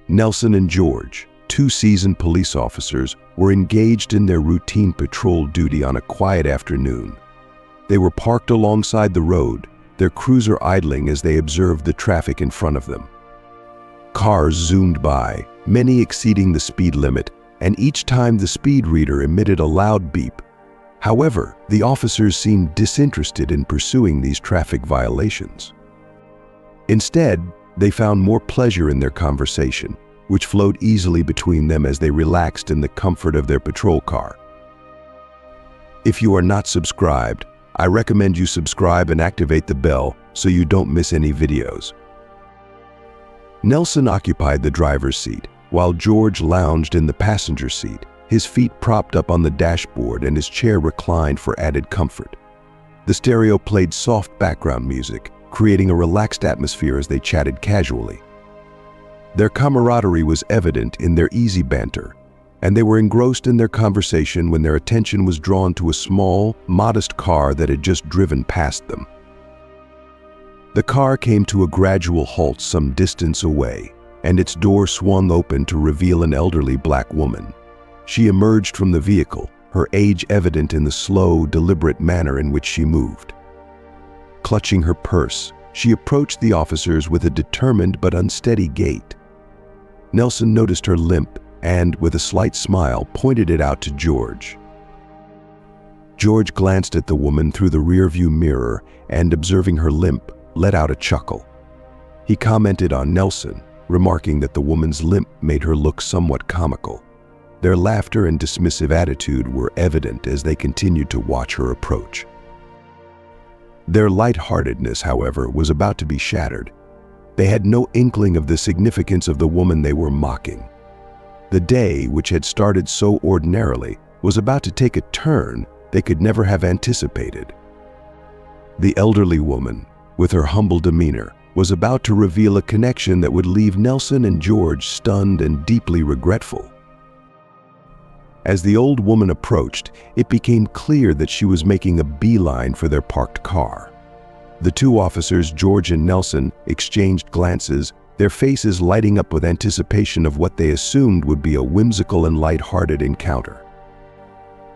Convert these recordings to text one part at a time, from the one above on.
Nelson and George, two seasoned police officers, were engaged in their routine patrol duty on a quiet afternoon. They were parked alongside the road, their cruiser idling as they observed the traffic in front of them. Cars zoomed by, many exceeding the speed limit, and each time the speed reader emitted a loud beep. However, the officers seemed disinterested in pursuing these traffic violations. Instead, they found more pleasure in their conversation, which flowed easily between them as they relaxed in the comfort of their patrol car. If you are not subscribed, I recommend you subscribe and activate the bell so you don't miss any videos. Nelson occupied the driver's seat, while George lounged in the passenger seat, his feet propped up on the dashboard and his chair reclined for added comfort. The stereo played soft background music, creating a relaxed atmosphere as they chatted casually. Their camaraderie was evident in their easy banter, and they were engrossed in their conversation when their attention was drawn to a small, modest car that had just driven past them. The car came to a gradual halt some distance away, and its door swung open to reveal an elderly black woman. She emerged from the vehicle, her age evident in the slow, deliberate manner in which she moved. Clutching her purse, she approached the officers with a determined but unsteady gait. Nelson noticed her limp and, with a slight smile, pointed it out to George. George glanced at the woman through the rearview mirror and, observing her limp, let out a chuckle. He commented on Nelson, remarking that the woman's limp made her look somewhat comical. Their laughter and dismissive attitude were evident as they continued to watch her approach. Their lightheartedness, however, was about to be shattered. They had no inkling of the significance of the woman they were mocking. The day, which had started so ordinarily, was about to take a turn they could never have anticipated. The elderly woman, with her humble demeanor, was about to reveal a connection that would leave Nelson and George stunned and deeply regretful. As the old woman approached, it became clear that she was making a beeline for their parked car. The two officers, George and Nelson, exchanged glances, their faces lighting up with anticipation of what they assumed would be a whimsical and light-hearted encounter.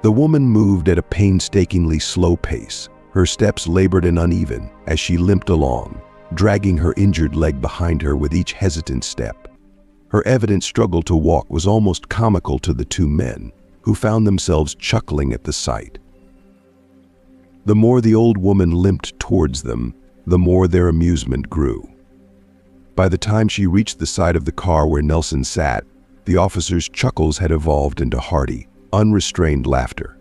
The woman moved at a painstakingly slow pace, her steps labored and uneven as she limped along, dragging her injured leg behind her with each hesitant step. Her evident struggle to walk was almost comical to the two men, who found themselves chuckling at the sight. The more the old woman limped towards them, the more their amusement grew. By the time she reached the side of the car where Nelson sat, the officer's chuckles had evolved into hearty, unrestrained laughter.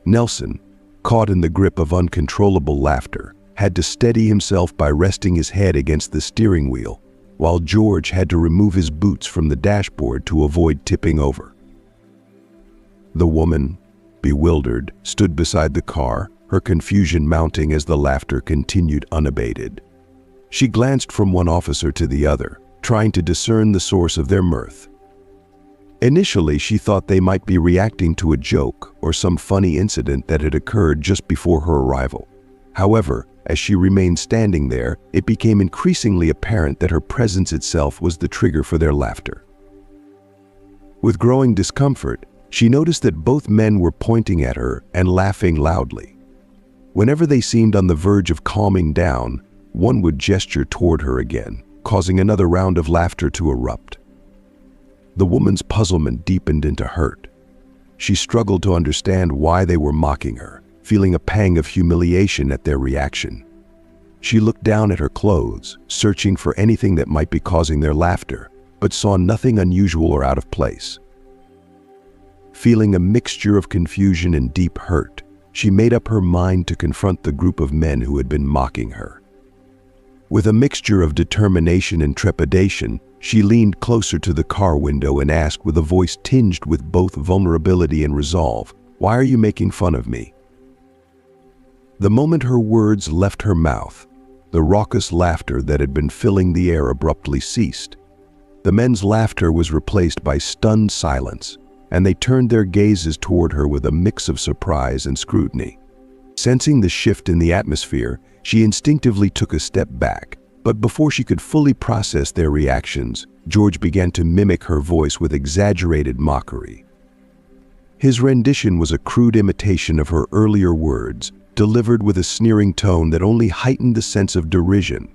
Nelson, caught in the grip of uncontrollable laughter, had to steady himself by resting his head against the steering wheel, while George had to remove his boots from the dashboard to avoid tipping over. The woman, bewildered, stood beside the car, her confusion mounting as the laughter continued unabated. She glanced from one officer to the other, trying to discern the source of their mirth. Initially, she thought they might be reacting to a joke or some funny incident that had occurred just before her arrival. However, as she remained standing there, it became increasingly apparent that her presence itself was the trigger for their laughter. With growing discomfort, she noticed that both men were pointing at her and laughing loudly. Whenever they seemed on the verge of calming down, one would gesture toward her again, causing another round of laughter to erupt. The woman's puzzlement deepened into hurt. She struggled to understand why they were mocking her, feeling a pang of humiliation at their reaction. She looked down at her clothes, searching for anything that might be causing their laughter, but saw nothing unusual or out of place. Feeling a mixture of confusion and deep hurt, she made up her mind to confront the group of men who had been mocking her. With a mixture of determination and trepidation, she leaned closer to the car window and asked with a voice tinged with both vulnerability and resolve, "Why are you making fun of me?" The moment her words left her mouth, the raucous laughter that had been filling the air abruptly ceased. The men's laughter was replaced by stunned silence, and they turned their gazes toward her with a mix of surprise and scrutiny. Sensing the shift in the atmosphere, she instinctively took a step back, but before she could fully process their reactions, George began to mimic her voice with exaggerated mockery. His rendition was a crude imitation of her earlier words, delivered with a sneering tone that only heightened the sense of derision.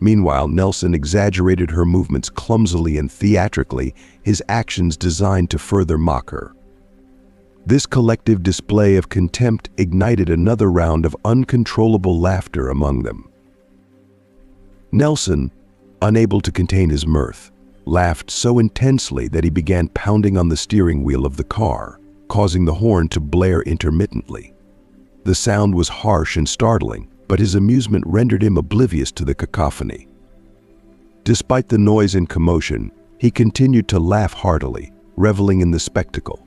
Meanwhile, Nelson exaggerated her movements clumsily and theatrically, his actions designed to further mock her. This collective display of contempt ignited another round of uncontrollable laughter among them. Nelson, unable to contain his mirth, laughed so intensely that he began pounding on the steering wheel of the car, causing the horn to blare intermittently. The sound was harsh and startling, but his amusement rendered him oblivious to the cacophony. Despite the noise and commotion, he continued to laugh heartily, reveling in the spectacle.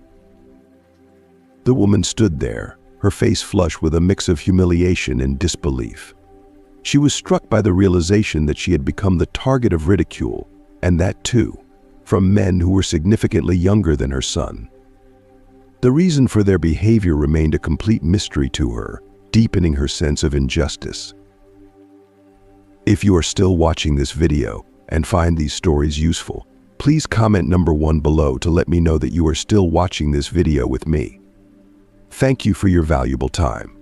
The woman stood there, her face flushed with a mix of humiliation and disbelief. She was struck by the realization that she had become the target of ridicule, and that too, from men who were significantly younger than her son. The reason for their behavior remained a complete mystery to her, deepening her sense of injustice. If you are still watching this video and find these stories useful, please comment number 1 below to let me know that you are still watching this video with me. Thank you for your valuable time.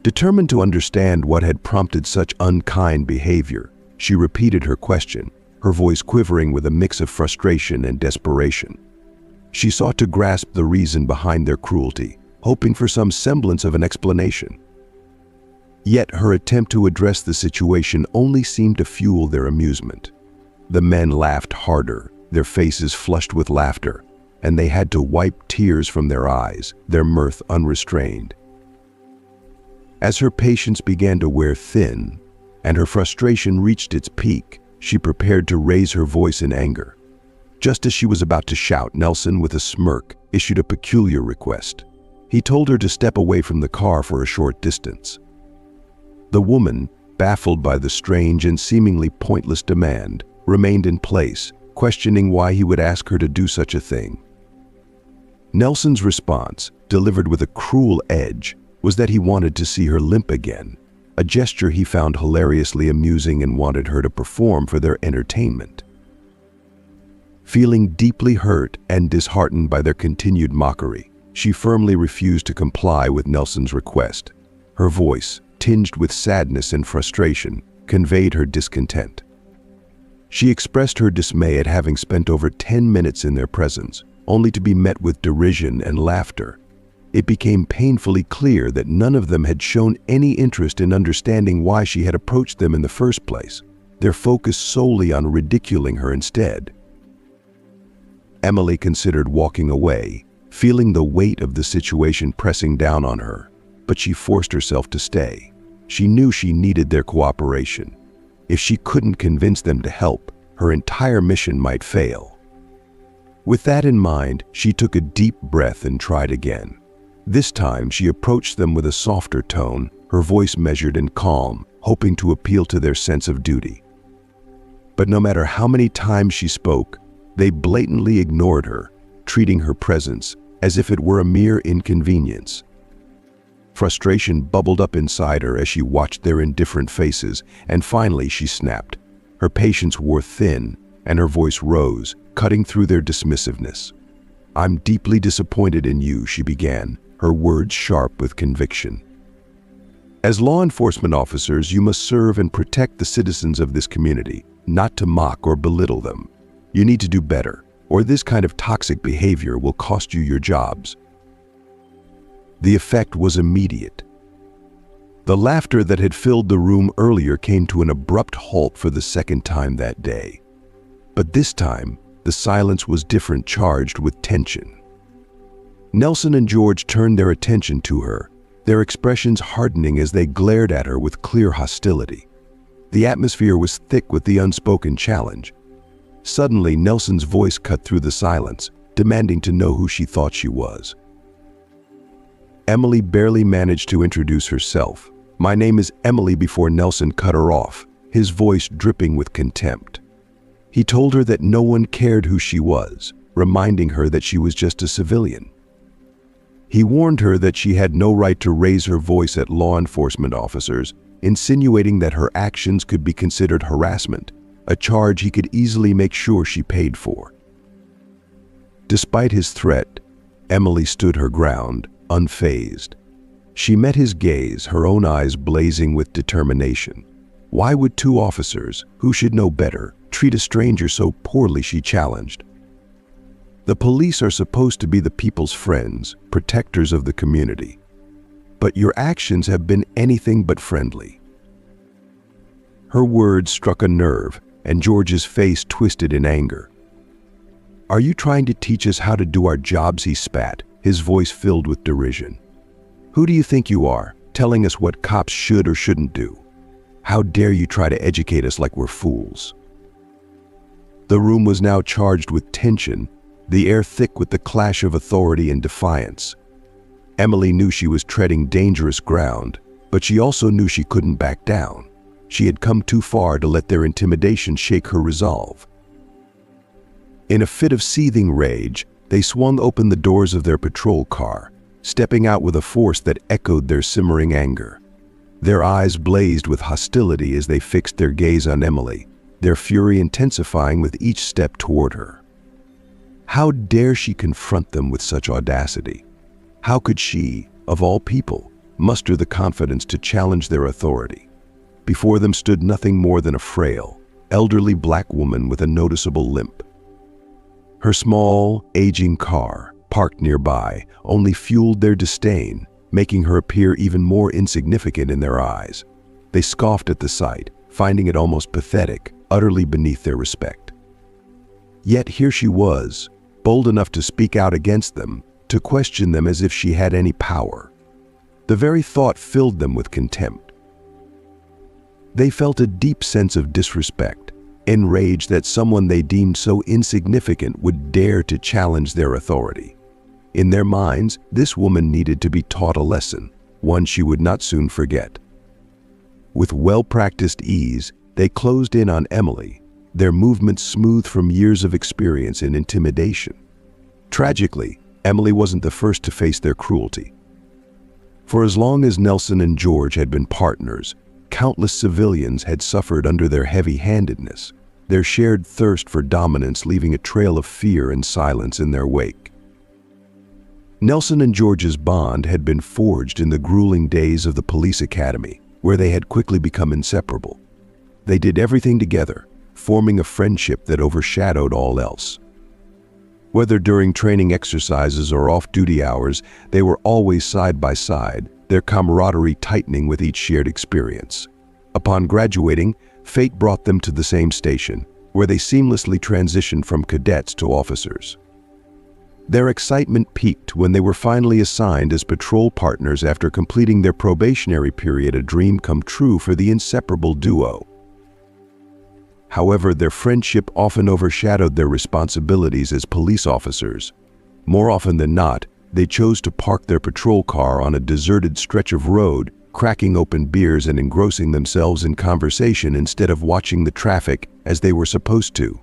Determined to understand what had prompted such unkind behavior, she repeated her question, her voice quivering with a mix of frustration and desperation. She sought to grasp the reason behind their cruelty, hoping for some semblance of an explanation. Yet her attempt to address the situation only seemed to fuel their amusement. The men laughed harder, their faces flushed with laughter, and they had to wipe tears from their eyes, their mirth unrestrained. As her patience began to wear thin, and her frustration reached its peak, she prepared to raise her voice in anger. Just as she was about to shout, Nelson, with a smirk, issued a peculiar request. He told her to step away from the car for a short distance. The woman, baffled by the strange and seemingly pointless demand, remained in place, questioning why he would ask her to do such a thing. Nelson's response, delivered with a cruel edge, was that he wanted to see her limp again, a gesture he found hilariously amusing and wanted her to perform for their entertainment. Feeling deeply hurt and disheartened by their continued mockery, she firmly refused to comply with Nelson's request. Her voice, tinged with sadness and frustration, conveyed her discontent. She expressed her dismay at having spent over 10 minutes in their presence, only to be met with derision and laughter. It became painfully clear that none of them had shown any interest in understanding why she had approached them in the first place, their focus solely on ridiculing her instead. Emily considered walking away, feeling the weight of the situation pressing down on her, but she forced herself to stay. She knew she needed their cooperation. If she couldn't convince them to help, her entire mission might fail. With that in mind, she took a deep breath and tried again. This time, she approached them with a softer tone, her voice measured and calm, hoping to appeal to their sense of duty. But no matter how many times she spoke, they blatantly ignored her, treating her presence as if it were a mere inconvenience. Frustration bubbled up inside her as she watched their indifferent faces, and finally she snapped. Her patience wore thin, and her voice rose, cutting through their dismissiveness. "I'm deeply disappointed in you," she began, her words sharp with conviction. "As law enforcement officers, you must serve and protect the citizens of this community, not to mock or belittle them. You need to do better, or this kind of toxic behavior will cost you your jobs." The effect was immediate. The laughter that had filled the room earlier came to an abrupt halt for the second time that day. But this time, the silence was different, charged with tension. Nelson and George turned their attention to her, their expressions hardening as they glared at her with clear hostility. The atmosphere was thick with the unspoken challenge. Suddenly, Nelson's voice cut through the silence, demanding to know who she thought she was. Emily barely managed to introduce herself. "My name is Emily," before Nelson cut her off, his voice dripping with contempt. He told her that no one cared who she was, reminding her that she was just a civilian. He warned her that she had no right to raise her voice at law enforcement officers, insinuating that her actions could be considered harassment, a charge he could easily make sure she paid for. Despite his threat, Emily stood her ground, unfazed. She met his gaze, her own eyes blazing with determination. Why would two officers, who should know better, treat a stranger so poorly, she challenged. The police are supposed to be the people's friends, protectors of the community. But your actions have been anything but friendly. Her words struck a nerve, and George's face twisted in anger. Are you trying to teach us how to do our jobs? He spat, his voice filled with derision. Who do you think you are, telling us what cops should or shouldn't do? How dare you try to educate us like we're fools? The room was now charged with tension, the air thick with the clash of authority and defiance. Emily knew she was treading dangerous ground, but she also knew she couldn't back down. She had come too far to let their intimidation shake her resolve. In a fit of seething rage, they swung open the doors of their patrol car, stepping out with a force that echoed their simmering anger. Their eyes blazed with hostility as they fixed their gaze on Emily, their fury intensifying with each step toward her. How dare she confront them with such audacity? How could she, of all people, muster the confidence to challenge their authority? Before them stood nothing more than a frail, elderly black woman with a noticeable limp. Her small, aging car, parked nearby, only fueled their disdain, making her appear even more insignificant in their eyes. They scoffed at the sight, finding it almost pathetic, utterly beneath their respect. Yet here she was, bold enough to speak out against them, to question them as if she had any power. The very thought filled them with contempt. They felt a deep sense of disrespect, enraged that someone they deemed so insignificant would dare to challenge their authority. In their minds, this woman needed to be taught a lesson, one she would not soon forget. With well-practiced ease, they closed in on Emily, their movements smooth from years of experience in intimidation. Tragically, Emily wasn't the first to face their cruelty. For as long as Nelson and George had been partners, countless civilians had suffered under their heavy-handedness, their shared thirst for dominance leaving a trail of fear and silence in their wake. Nelson and George's bond had been forged in the grueling days of the police academy, where they had quickly become inseparable. They did everything together, forming a friendship that overshadowed all else. Whether during training exercises or off-duty hours, they were always side by side, their camaraderie tightening with each shared experience. Upon graduating, fate brought them to the same station, where they seamlessly transitioned from cadets to officers. Their excitement peaked when they were finally assigned as patrol partners after completing their probationary period, a dream come true for the inseparable duo. However, their friendship often overshadowed their responsibilities as police officers. More often than not, they chose to park their patrol car on a deserted stretch of road, cracking open beers and engrossing themselves in conversation instead of watching the traffic as they were supposed to.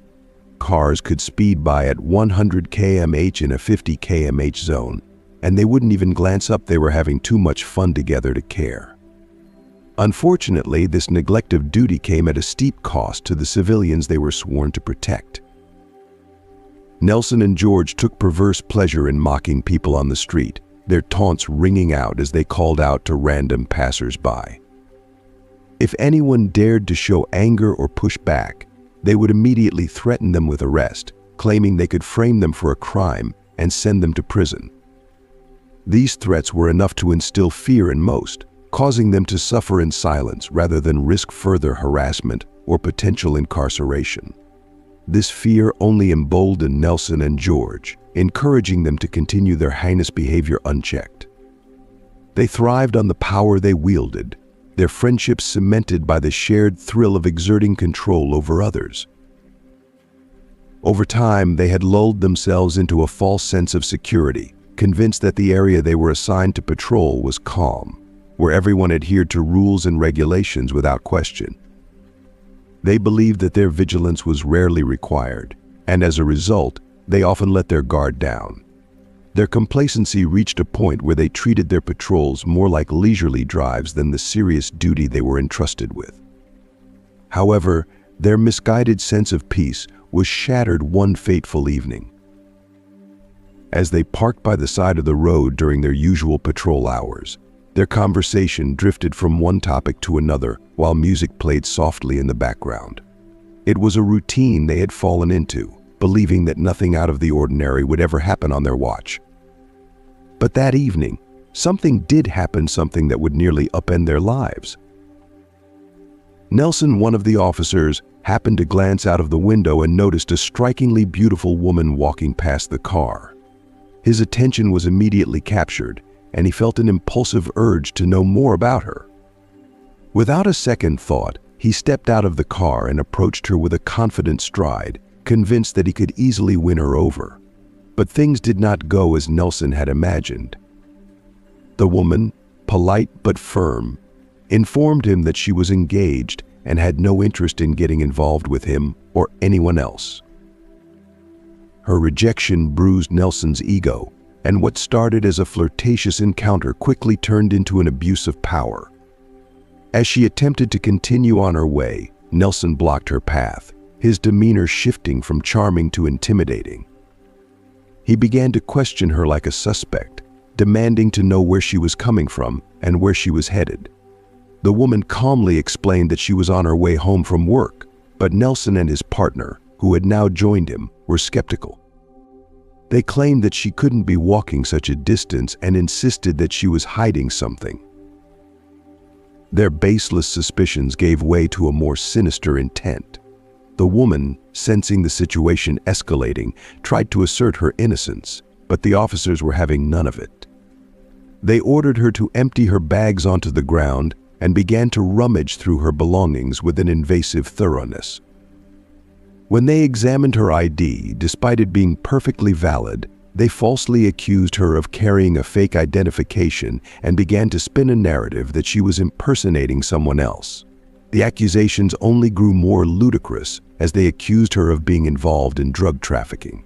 Cars could speed by at 100 km/h in a 50 km/h zone, and they wouldn't even glance up. They were having too much fun together to care. Unfortunately, this neglect of duty came at a steep cost to the civilians they were sworn to protect. Nelson and George took perverse pleasure in mocking people on the street, their taunts ringing out as they called out to random passers-by. If anyone dared to show anger or push back, they would immediately threaten them with arrest, claiming they could frame them for a crime and send them to prison. These threats were enough to instill fear in most, causing them to suffer in silence rather than risk further harassment or potential incarceration. This fear only emboldened Nelson and George, encouraging them to continue their heinous behavior unchecked. They thrived on the power they wielded, their friendship cemented by the shared thrill of exerting control over others. Over time, they had lulled themselves into a false sense of security, convinced that the area they were assigned to patrol was calm, where everyone adhered to rules and regulations without question. They believed that their vigilance was rarely required, and as a result, they often let their guard down. Their complacency reached a point where they treated their patrols more like leisurely drives than the serious duty they were entrusted with. However, Their misguided sense of peace was shattered one fateful evening. As they parked by the side of the road during their usual patrol hours, their conversation drifted from one topic to another while music played softly in the background. It was a routine they had fallen into, believing that nothing out of the ordinary would ever happen on their watch. But that evening, something did happen, something that would nearly upend their lives. Nelson, one of the officers, happened to glance out of the window and noticed a strikingly beautiful woman walking past the car. His attention was immediately captured, and he felt an impulsive urge to know more about her. Without a second thought, he stepped out of the car and approached her with a confident stride, convinced that he could easily win her over. But things did not go as Nelson had imagined. The woman, polite but firm, informed him that she was engaged and had no interest in getting involved with him or anyone else. Her rejection bruised Nelson's ego, and what started as a flirtatious encounter quickly turned into an abuse of power. As she attempted to continue on her way, Nelson blocked her path, his demeanor shifting from charming to intimidating. He began to question her like a suspect, demanding to know where she was coming from and where she was headed. The woman calmly explained that she was on her way home from work, but Nelson and his partner, who had now joined him, were skeptical. They claimed that she couldn't be walking such a distance and insisted that she was hiding something. Their baseless suspicions gave way to a more sinister intent. The woman, sensing the situation escalating, tried to assert her innocence, but the officers were having none of it. They ordered her to empty her bags onto the ground and began to rummage through her belongings with an invasive thoroughness. When they examined her ID, despite it being perfectly valid, they falsely accused her of carrying a fake identification and began to spin a narrative that she was impersonating someone else. The accusations only grew more ludicrous as they accused her of being involved in drug trafficking.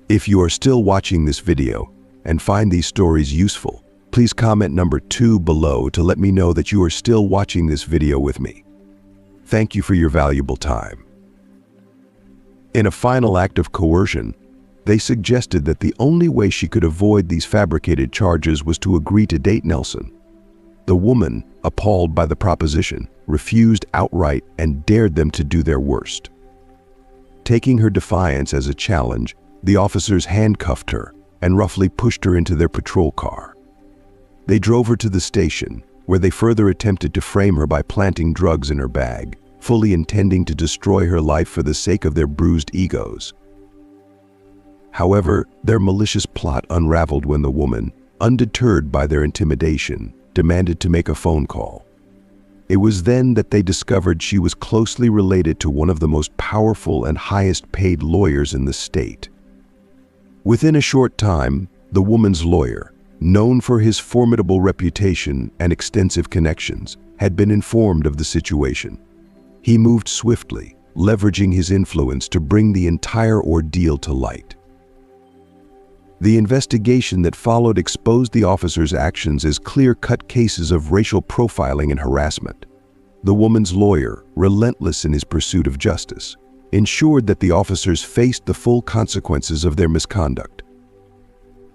If you are still watching this video and find these stories useful, please comment number 2 below to let me know that you are still watching this video with me. Thank you for your valuable time. In a final act of coercion, they suggested that the only way she could avoid these fabricated charges was to agree to date Nelson. The woman, appalled by the proposition, refused outright and dared them to do their worst. Taking her defiance as a challenge, the officers handcuffed her and roughly pushed her into their patrol car. They drove her to the station, where they further attempted to frame her by planting drugs in her bag, fully intending to destroy her life for the sake of their bruised egos. However, their malicious plot unraveled when the woman, undeterred by their intimidation, demanded to make a phone call. It was then that they discovered she was closely related to one of the most powerful and highest-paid lawyers in the state. Within a short time, the woman's lawyer, known for his formidable reputation and extensive connections, had been informed of the situation. He moved swiftly, leveraging his influence to bring the entire ordeal to light. The investigation that followed exposed the officers' actions as clear-cut cases of racial profiling and harassment. The woman's lawyer, relentless in his pursuit of justice, ensured that the officers faced the full consequences of their misconduct.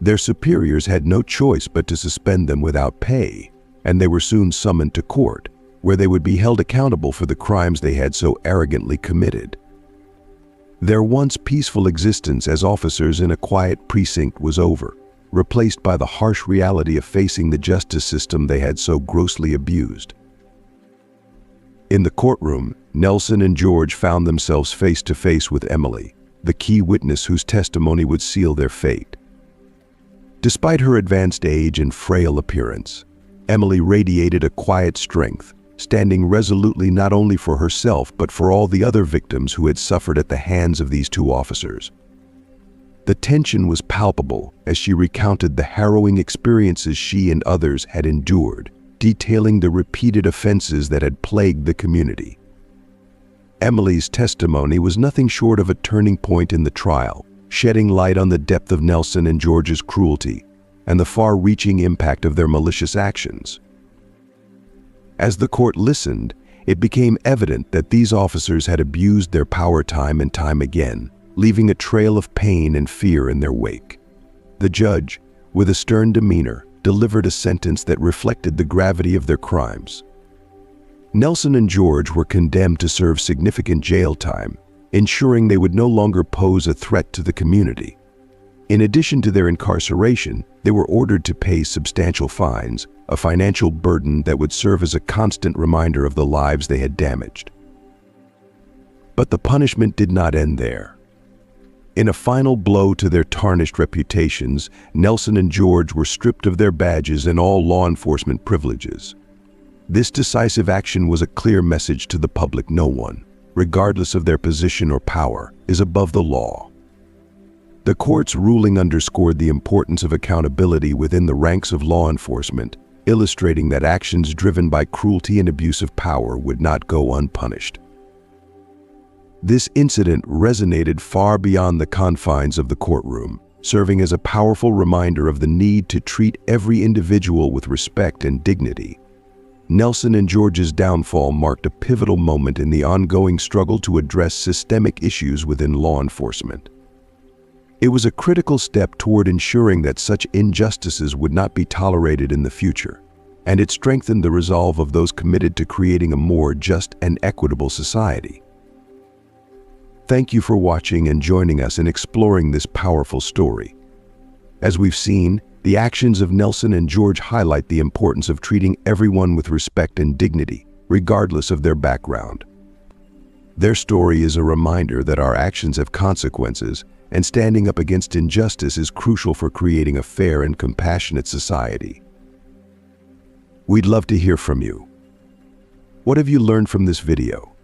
Their superiors had no choice but to suspend them without pay, and they were soon summoned to court, where they would be held accountable for the crimes they had so arrogantly committed. Their once peaceful existence as officers in a quiet precinct was over, replaced by the harsh reality of facing the justice system they had so grossly abused. In the courtroom, Nelson and George found themselves face to face with Emily, the key witness whose testimony would seal their fate. Despite her advanced age and frail appearance, Emily radiated a quiet strength, standing resolutely not only for herself but for all the other victims who had suffered at the hands of these two officers. The tension was palpable as she recounted the harrowing experiences she and others had endured, detailing the repeated offenses that had plagued the community. Emily's testimony was nothing short of a turning point in the trial, shedding light on the depth of Nelson and George's cruelty and the far-reaching impact of their malicious actions. As the court listened, it became evident that these officers had abused their power time and time again, leaving a trail of pain and fear in their wake. The judge, with a stern demeanor, delivered a sentence that reflected the gravity of their crimes. Nelson and George were condemned to serve significant jail time, ensuring they would no longer pose a threat to the community. In addition to their incarceration, they were ordered to pay substantial fines, a financial burden that would serve as a constant reminder of the lives they had damaged. But the punishment did not end there. In a final blow to their tarnished reputations, Nelson and George were stripped of their badges and all law enforcement privileges. This decisive action was a clear message to the public: no one, regardless of their position or power, is above the law. The court's ruling underscored the importance of accountability within the ranks of law enforcement, illustrating that actions driven by cruelty and abuse of power would not go unpunished. This incident resonated far beyond the confines of the courtroom, serving as a powerful reminder of the need to treat every individual with respect and dignity. Nelson and George's downfall marked a pivotal moment in the ongoing struggle to address systemic issues within law enforcement. It was a critical step toward ensuring that such injustices would not be tolerated in the future, and it strengthened the resolve of those committed to creating a more just and equitable society. Thank you for watching and joining us in exploring this powerful story. As we've seen, the actions of Nelson and George highlight the importance of treating everyone with respect and dignity, regardless of their background. Their story is a reminder that our actions have consequences, and standing up against injustice is crucial for creating a fair and compassionate society. We'd love to hear from you. What have you learned from this video?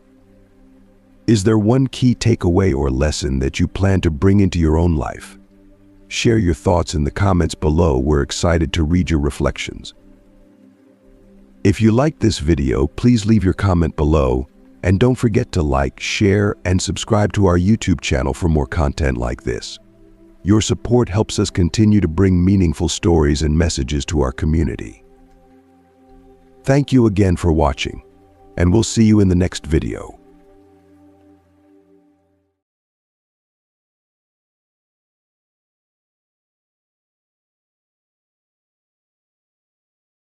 Is there one key takeaway or lesson that you plan to bring into your own life? Share your thoughts in the comments below. We're excited to read your reflections. If you liked this video, please leave your comment below, and don't forget to like, share, and subscribe to our YouTube channel for more content like this. Your support helps us continue to bring meaningful stories and messages to our community. Thank you again for watching, and we'll see you in the next video.